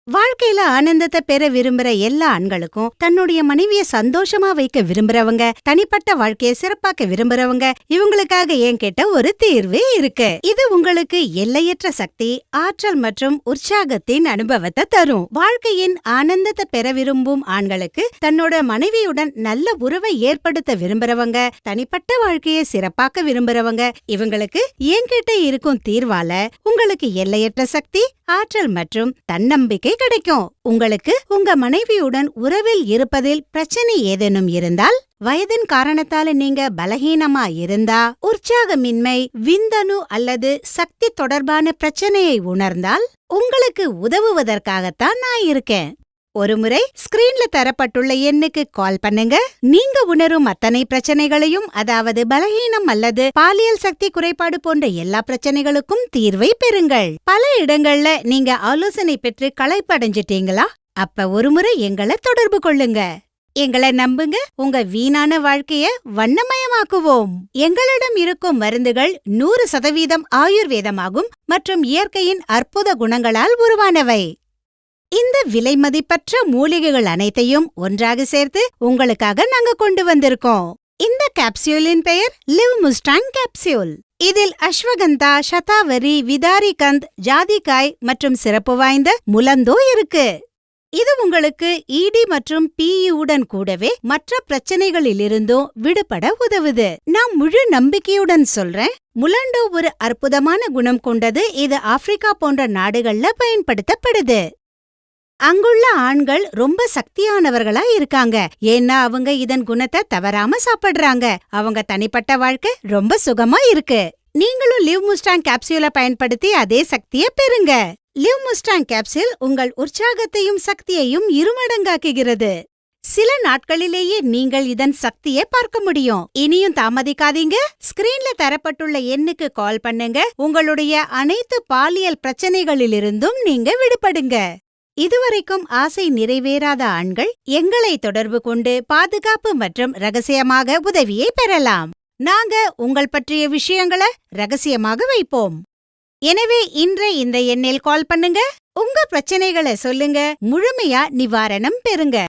வாழ்க்கையில ஆனந்தத்தை பெற விரும்புற எல்லா ஆண்களுக்கும் தன்னுடைய மனைவிய சந்தோஷமா வைக்க விரும்புறவங்க, தனிப்பட்ட வாழ்க்கையை சிறப்பாக்க விரும்புறவங்க, இவங்களுக்காக என்கிட்ட ஒரு தீர்வே இருக்கு. இது உங்களுக்கு எல்லையற்ற சக்தி, ஆற்றல் மற்றும் உற்சாகத்தின் அனுபவத்தை தரும். வாழ்க்கையின் ஆனந்தத்தை பெற விரும்பும் ஆண்களுக்கு, தன்னோட மனைவியுடன் நல்ல உறவை ஏற்படுத்த விரும்புறவங்க, தனிப்பட்ட வாழ்க்கையை சிறப்பாக்க விரும்புறவங்க, இவங்களுக்கு என்கிட்ட இருக்கும் தீர்வால உங்களுக்கு எல்லையற்ற சக்தி, ஆற்றல் மற்றும் தன்னம்பிக்கை கிடைக்கும். உங்களுக்கு உங்க மனைவியுடன் உறவில் இருப்பதில் பிரச்சனை ஏதேனும் இருந்தால், வயதின் காரணத்தால நீங்க பலகீனமா இருந்தா, உற்சாகமின்மை, விந்தணு அல்லது சக்தி தொடர்பான பிரச்சனையை உணர்ந்தால், உங்களுக்கு உதவுவதற்காகத்தான் நான் இருக்கேன். ஒருமுறை ஸ்கிரீன்ல தரப்பட்டுள்ள எண்ணுக்கு கால் பண்ணுங்க. நீங்க உணரும் அத்தனை பிரச்சனைகளையும், அதாவது பலகீனம் அல்லது பாலியல் சக்தி குறைபாடு போன்ற எல்லா பிரச்சனைகளுக்கும் தீர்வை பெறுங்கள். பல இடங்கள்ல நீங்க ஆலோசனை பெற்று களைப்படைஞ்சிட்டீங்களா? அப்ப ஒருமுறை எங்களை தொடர்பு கொள்ளுங்க. எங்களை நம்புங்க, உங்க வீணான வாழ்க்கைய வண்ணமயமாக்குவோம். எங்களிடம் இருக்கும் மருந்துகள் 100% ஆயுர்வேதமாகும் மற்றும் இயற்கையின் அற்புத குணங்களால் உருவானவை. இந்த விலைமதிப்பற்ற மூலிகைகள் அனைத்தையும் ஒன்றாக சேர்த்து உங்களுக்காக நாங்க கொண்டு வந்திருக்கோம். இந்த கேப்சியூலின் பெயர் லிவ் முஸ்டாங் கேப்சியூல். இதில் அஸ்வகந்தா, சதாவரி, விதாரிகந்த், ஜாதிக்காய் மற்றும் சிறப்பு வாய்ந்த முலந்தோ இருக்கு. இது உங்களுக்கு இடி மற்றும் பிஇயுடன் கூடவே மற்ற பிரச்சனைகளிலிருந்தும் விடுபட உதவுது. நான் முழு நம்பிக்கையுடன் சொல்றேன், முலண்டோ ஒரு அற்புதமான குணம் கொண்டது. இது ஆப்பிரிக்கா போன்ற நாடுகள்ல பயன்படுத்தப்படுது. அங்குள்ள ஆண்கள் ரொம்ப சக்தியானவர்களா இருக்காங்க, ஏன்னா அவங்க இதன் குணத்தை தவறாம சாப்பிடுறாங்க. அவங்க தனிப்பட்ட வாழ்க்கை ரொம்ப சுகமா இருக்கு. நீங்களும் லிவ் முஸ்டாங் கேப்சியூலை பயன்படுத்தி அதே சக்தியை பெறுங்க. லிவ் முஸ்டாங் கேப்சியூல் உங்கள் உற்சாகத்தையும் சக்தியையும் இருமடங்காக்குகிறது. சில நாட்களிலேயே நீங்கள் இதன் சக்தியை பார்க்க முடியும். இனியும் தாமதிக்காதீங்க. ஸ்கிரீன்ல தரப்பட்டுள்ள எண்ணுக்கு கால் பண்ணுங்க. உங்களுடைய அனைத்து பாலியல் பிரச்சனைகளிலிருந்தும் நீங்க விடுபடுங்க. இதுவரைக்கும் ஆசை நிறைவேறாத ஆண்கள் எங்களை தொடர்பு கொண்டு பாதுகாப்பு மற்றும் ரகசியமாக உதவியை பெறலாம். நாங்க உங்கள் பற்றிய விஷயங்களை ரகசியமாக வைப்போம். எனவே இன்று இந்த எண்ணில் கால் பண்ணுங்க. உங்க பிரச்சனைகளை சொல்லுங்க, முழுமையா நிவாரணம் பெறுங்க.